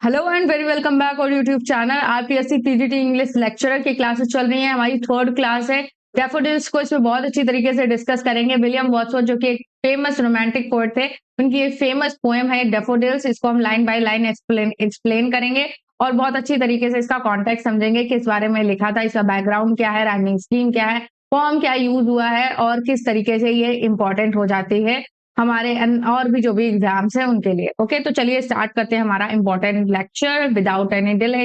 Hello and very welcome back और YouTube channel RPSC PGT English lecturer की classes चल रही हैं। हमारी थर्ड क्लास है। डैफोडिल्स को इसमें बहुत अच्छी तरीके से डिस्कस करेंगे। विलियम वर्ड्सवर्थ जो कि एक फेमस रोमांटिक पोएट थे, उनकी एक फेमस पोएम है डैफोडिल्स। इसको हम लाइन बाय लाइन एक्सप्लेन करेंगे और बहुत अच्छी तरीके से इसका कॉन्टेक्स्ट समझेंगे, किस बारे में लिखा था, इसका बैकग्राउंड क्या है, राइमिंग स्कीम क्या है, फॉर्म क्या यूज हुआ है और किस तरीके से ये इंपॉर्टेंट हो जाती है हमारे और भी जो भी एग्जाम्स हैं उनके लिए। ओके, तो चलिए स्टार्ट करते हैं हमारा important lecture without any delay.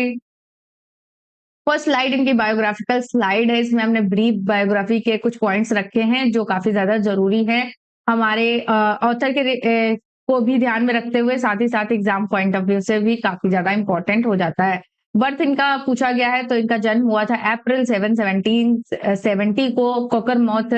First slide इनकी बायोग्राफिकल स्लाइड है। इसमें हमने ब्रीफ बायोग्राफी के कुछ पॉइंट्स रखे हैं जो काफी ज्यादा जरूरी है हमारे ऑथर के को भी ध्यान में रखते हुए, साथ ही साथ एग्जाम पॉइंट ऑफ व्यू से भी काफी ज्यादा इंपॉर्टेंट हो जाता है। बर्थ इनका पूछा गया है तो इनका जन्म हुआ था अप्रैल 7 1770 को कोकरमौथ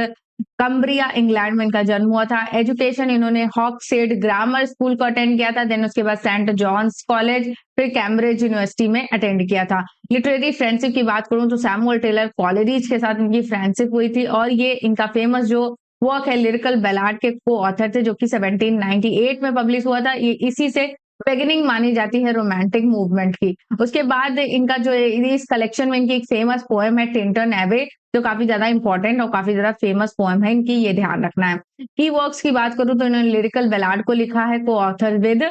कम्ब्रिया इंग्लैंड में इनका जन्म हुआ था। एजुकेशन इन्होंने हॉक्सेड ग्रामर स्कूल को अटेंड किया था, देन उसके बाद सेंट जॉन्स कॉलेज, फिर कैम्ब्रिज यूनिवर्सिटी में अटेंड किया था। लिटरेरी फ्रेंडशिप की बात करूं तो सैमुअल टेलर कॉलेरिज के साथ इनकी फ्रेंडशिप हुई थी और ये इनका फेमस जो वर्क है लिरिकल बैलाड के को ऑथर थे, जो कि 1798 में पब्लिश हुआ था। ये इसी से बिगिनिंग मानी जाती है रोमांटिक मूवमेंट की। उसके बाद इनका जो इस कलेक्शन में इनकी एक फेमस पोएम है टिंटन एबे, जो काफी ज्यादा इंपॉर्टेंट और काफी ज्यादा फेमस पोएम है इनकी, ये ध्यान रखना है। की वर्क्स की बात करूं तो इन्होंने लिरिकल बैलाड को लिखा है को author with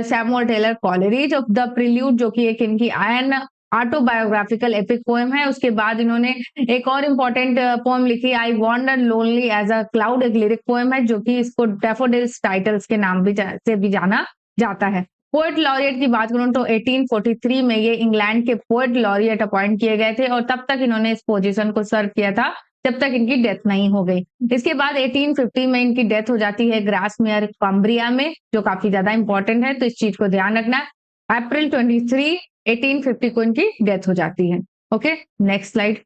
Samuel Taylor Coleridge of the prelude, जो कि एक इनकी एन ऑटोबायोग्राफिकल एपिक पोएम है। उसके बाद इन्होंने एक और इम्पोर्टेंट पोएम लिखी I wonder lonely as a cloud, एक लिरिक पोएम है जो कि इसको डैफोडिल्स टाइटल्स के नाम से भी जाना जाता है। पोएट लॉरिएट की बात करूं तो 1843 में ये इंग्लैंड के पोएट लॉरिएट अपॉइंट किए गए थे और तब तक इन्होंने इस पोजीशन को सर्व किया था जब तक इनकी डेथ नहीं हो गई। इसके बाद 1850 में इनकी डेथ हो जाती है ग्रासमेयर कम्ब्रिया में, जो काफी ज्यादा इंपॉर्टेंट है, तो इस चीज को ध्यान रखना। अप्रैल 23 1850 को इनकी डेथ हो जाती है। Okay, next slide.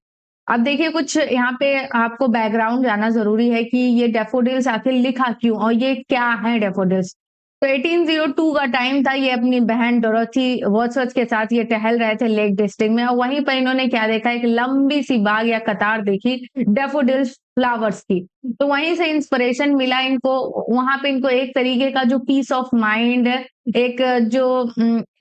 अब देखिए कुछ यहाँ पे आपको बैकग्राउंड जानना जरूरी है कि ये डैफोडिल्स आखिर लिखा क्यों और ये क्या है डैफोडिल्स। तो 1802 का टाइम था, ये अपनी बहन डोरोथी वर्ड्सवर्थ के साथ ये टहल रहे थे लेक डिस्ट्रिक्ट में और वहीं पर इन्होंने क्या देखा, एक लंबी सी बाग या कतार देखी डैफोडिल्स फ्लावर्स की। तो वहीं से इंस्पिरेशन मिला इनको, वहां पे इनको एक तरीके का जो पीस ऑफ माइंड, एक जो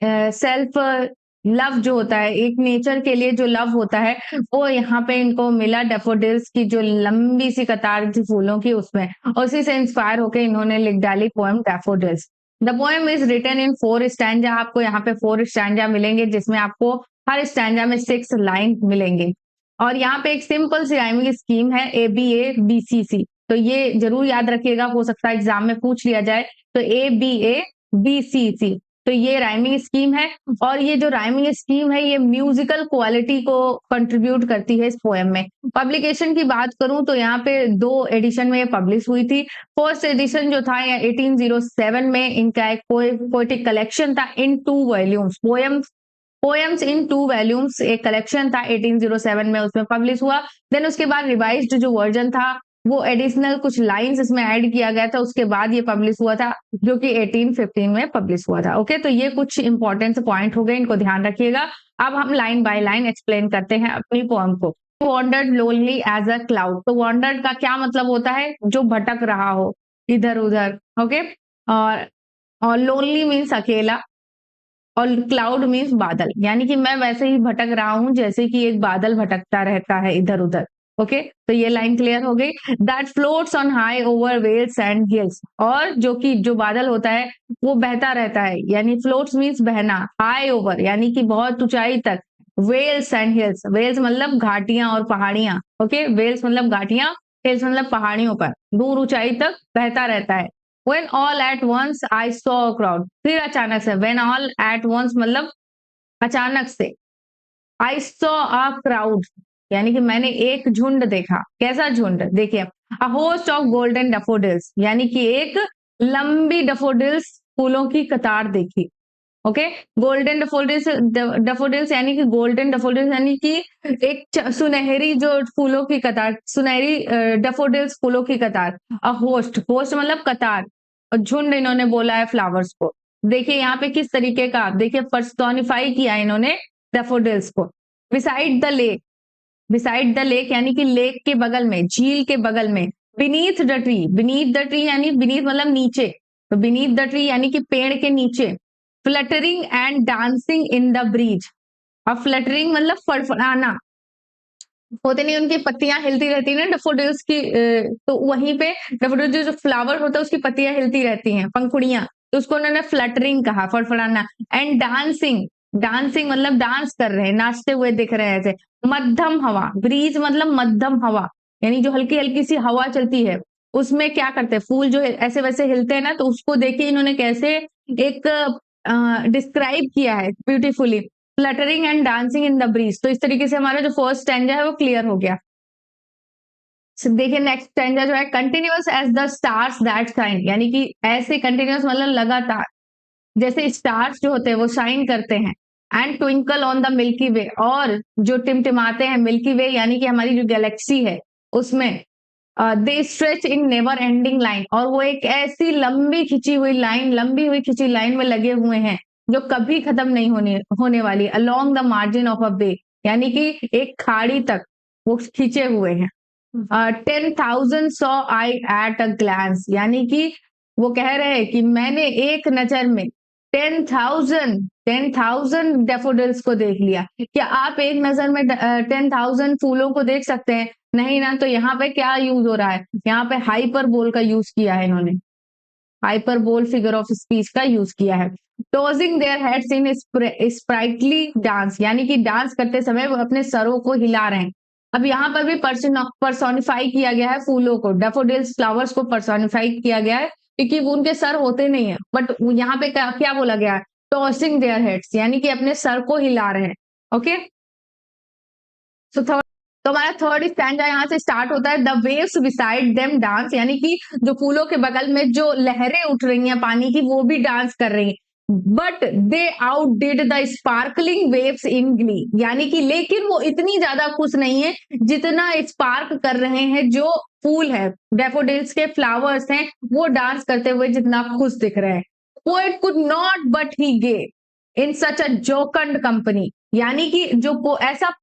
सेल्फ लव जो होता है, एक नेचर के लिए जो लव होता है, वो यहाँ पे इनको मिला डैफोडिल्स की जो लंबी सी कतार थी फूलों की उसमें, उसी से इंस्पायर होकर इन्होंने लिख डाली poem daffodils. The poem is written in 4 stanza. आपको यहाँ पे 4 स्टैंजा मिलेंगे जिसमें आपको हर स्टैंजा में 6 लाइन मिलेंगे और यहाँ पे एक सिंपल सी राइमिंग स्कीम है ABA BCC। तो ये जरूर याद रखिएगा, हो सकता है एग्जाम में पूछ लिया जाए। तो ABA BCC, तो ये राइमिंग स्कीम है और ये जो राइमिंग स्कीम है ये म्यूजिकल क्वालिटी को कंट्रीब्यूट करती है इस पोएम में। पब्लिकेशन की बात करूं तो यहाँ पे 2 एडिशन में ये पब्लिश हुई थी। फर्स्ट एडिशन जो था 1807 में इनका एक पोएटिक कलेक्शन था इन 2 वॉल्यूम्स, पोएम्स इन 2 वॉल्यूम्स एक कलेक्शन था 1807 में, उसमें पब्लिश हुआ। देन उसके बाद रिवाइज्ड जो वर्जन था वो एडिशनल कुछ लाइंस इसमें ऐड किया गया था, उसके बाद ये पब्लिश हुआ था जो कि 1815 में पब्लिश हुआ था। ओके, तो ये कुछ इंपॉर्टेंट पॉइंट हो गए, इनको ध्यान रखिएगा। अब हम लाइन बाय लाइन एक्सप्लेन करते हैं अपनी पोएम को। Wandered lonely as a cloud, तो वॉन्डर्ड का क्या मतलब होता है, जो भटक रहा हो इधर उधर। ओके, और लोनली मीन्स अकेला और क्लाउड मीन्स बादल, यानी कि मैं वैसे ही भटक रहा हूं जैसे कि एक बादल भटकता रहता है इधर उधर। ओके, तो ये लाइन क्लियर हो गई। That floats on high over vales and hills, और जो बादल होता है वो बहता रहता है, यानी फ्लोट्स मीन्स बहना, हाई ओवर यानी कि बहुत ऊंचाई तक, वेल्स एंड हिल्स, वेल्स मतलब घाटियां और पहाड़ियां। ओके, वेल्स मतलब घाटियां, हिल्स मतलब पहाड़ियों पर दूर ऊंचाई तक बहता रहता है। When all at once I saw a crowd, फिर अचानक से, when all at once मतलब अचानक से, I saw a crowd यानी कि मैंने एक झुंड देखा। कैसा झुंड, देखिए, a host of golden daffodils यानी कि एक लंबी डैफोडिल्स फूलों की कतार देखी। ओके, गोल्डन डैफोडिल्स यानी कि गोल्डन डैफोडिल्स यानी कि एक सुनहरी जो फूलों की कतार, सुनहरी डैफोडिल्स फूलों की कतार। होस्ट मतलब कतार और झुंड इन्होंने बोला है फ्लावर्स को। देखिए यहाँ पे किस तरीके का, देखिए पर्सोनिफाई किया इन्होंने डैफोडिल्स को। बिसाइड द लेक यानी कि लेक के बगल में, झील के बगल में। बीनीथ द ट्री यानी बीनीथ मतलब नीचे, तो बीनीथ द ट्री यानी कि पेड़ के नीचे। Fluttering and dancing in the breeze. अब फ्लटरिंग मतलब फड़फड़ाना, होते नहीं, उनकी पत्तियां हिलती रहती है ना डैफोडिल्स की, तो वहीं पे डैफोडिल जो फ्लावर होता है उसकी पत्तियां हिलती रहती हैं, पंखुड़ियां, तो उसको उन्होंने फ्लटरिंग कहा, फड़फड़ाना। एंड डांसिंग, डांसिंग मतलब डांस कर रहे हैं, नाचते हुए दिख रहे हैं ऐसे। मध्यम हवा, ब्रीज मतलब मध्यम हवा, यानी जो हल्की हल्की सी हवा चलती है उसमें क्या करते हैं, फूल जो ऐसे वैसे हिलते हैं ना, तो उसको देखिए इन्होंने कैसे एक डिस्क्राइब किया है beautifully, fluttering and dancing in the breeze. तो इस तरीके से हमारा जो फर्स्ट स्टैंजा है वो क्लियर हो गया। देखिए नेक्स्ट स्टैंजा जो है, continuous as the stars that shine, यानी कि ऐसे कंटिन्यूअस मतलब लगातार, जैसे स्टार्स जो होते हैं वो शाइन करते हैं। And twinkle on the milky way, और जो टिमटिमाते हैं मिल्की वे यानी कि हमारी जो गैलेक्सी है उसमें, they stretch in never ending line, और वो एक ऐसी लंबी खिंची हुई लाइन, लंबी हुई खिंची लाइन में लगे हुए हैं जो कभी खत्म नहीं होने वाली, along the margin of a bay, यानी कि एक खाड़ी तक वो खींचे हुए हैं। 10,000 saw I at a glance, यानी कि वो कह रहे हैं कि मैंने एक नजर में 10,000 डैफोडिल्स को देख लिया। क्या आप एक नजर में 10,000 फूलों को देख सकते हैं? नहीं ना। तो यहाँ पे क्या यूज हो रहा है, यहाँ पे हाइपरबोल का यूज किया है इन्होंने, हाइपरबोल फिगर ऑफ स्पीच का यूज किया है। Tossing their heads in sprightly dance, यानी कि डांस करते समय वो अपने सरों को हिला रहे हैं। अब यहाँ पर भी पर्सोनिफाई किया गया है फूलों को, डेफोडिल्स फ्लावर्स को पर्सोनिफाई किया गया है, क्योंकि वो उनके सर होते नहीं है, बट यहाँ पे क्या बोला गया है, टॉसिंग देयर हेड्स, यानी कि अपने सर को हिला रहे हैं। ओके, सो तो हमारा थर्ड स्टैंजा यहाँ से स्टार्ट होता है, the waves beside them dance, यानी कि जो फूलों के बगल में जो लहरें उठ रही हैं पानी की वो भी डांस कर रही हैं। But they out did the sparkling waves in Glee, यानी कि लेकिन वो इतनी ज्यादा खुश नहीं है जितना स्पार्क कर रहे हैं जो फूल है, डैफोडिल्स के फ्लावर्स हैं, वो डांस करते हुए जितना खुश दिख रहे हैं। Poet could not but he gave in such a जोकंड company, यानी कि जो ऐसा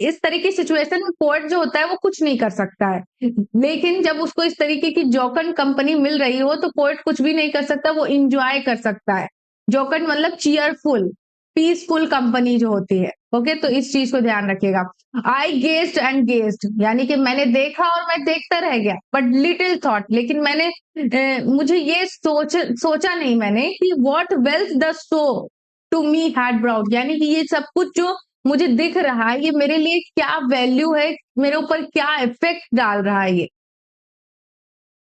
इस तरीके की सिचुएशन में पोएट जो होता है वो कुछ नहीं कर सकता है, लेकिन जब उसको इस तरीके की जोकन कंपनी मिल रही हो तो पोएट कुछ भी नहीं कर सकता, वो इंजॉय कर सकता है। जोकन मतलब चीयरफुल, पीसफुल कंपनी जो होती है। ओके, तो इस चीज को ध्यान रखिएगा। आई गेस्ड एंड गेस्ड, यानी कि मैंने देखा और मैं देखता रह गया, बट लिटिल थॉट, लेकिन मैंने मुझे ये सोचा नहीं मैंने कि what wealth the show to me had brought, यानी कि ये सब कुछ जो मुझे दिख रहा है ये मेरे लिए क्या वैल्यू है, मेरे ऊपर क्या इफेक्ट डाल रहा है ये।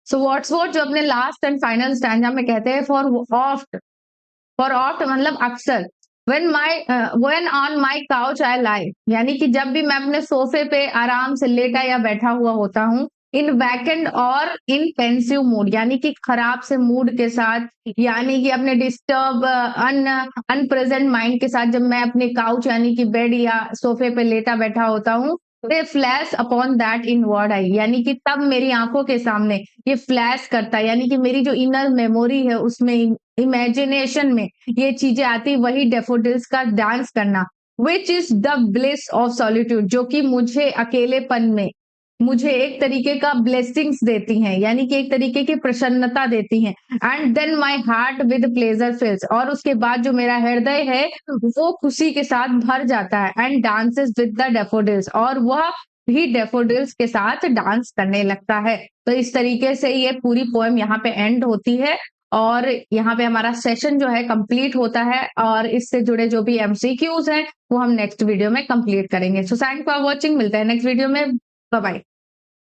सो व्हाट्सवर्थ जो अपने लास्ट एंड फाइनल स्टैंजा में कहते हैं, फॉर ऑफ्ट मतलब अक्सर, when on my couch I lie, यानी कि जब भी मैं अपने सोफे पे आराम से लेटा या बैठा हुआ होता हूँ, इन वैकेंड और इन पेंसिव मूड, यानी कि खराब से मूड के साथ, यानी कि अपने डिस्टर्ब अनप्रेजेंट माइंड के साथ, जब मैं अपने काउच यानी कि बेड या सोफे पे लेटा बैठा होता हूँ, दे flash upon that in word I, यानी कि तब मेरी आंखों के सामने ये फ्लैश करता है, यानी कि मेरी जो इनर मेमोरी है उसमें, इमेजिनेशन में ये चीजें आती, वही डेफोडिल्स का डांस करना, which is the bliss of solitude, जो कि मुझे अकेलेपन में मुझे एक तरीके का ब्लेसिंग्स देती हैं, यानी कि एक तरीके की प्रसन्नता देती हैं। And then my heart with pleasure fills, और उसके बाद जो मेरा हृदय है वो खुशी के साथ भर जाता है। And dances with the daffodils, और वह भी डेफोडिल्स के साथ डांस करने लगता है। तो इस तरीके से ये पूरी पोएम यहाँ पे एंड होती है, और यहाँ पे हमारा सेशन जो है कंप्लीट होता है, और इससे जुड़े जो भी एमसीक्यूज हैं वो हम नेक्स्ट वीडियो में कंप्लीट करेंगे। सो थैंक फॉर वॉचिंग, मिलते हैं नेक्स्ट वीडियो में, बाय बाय।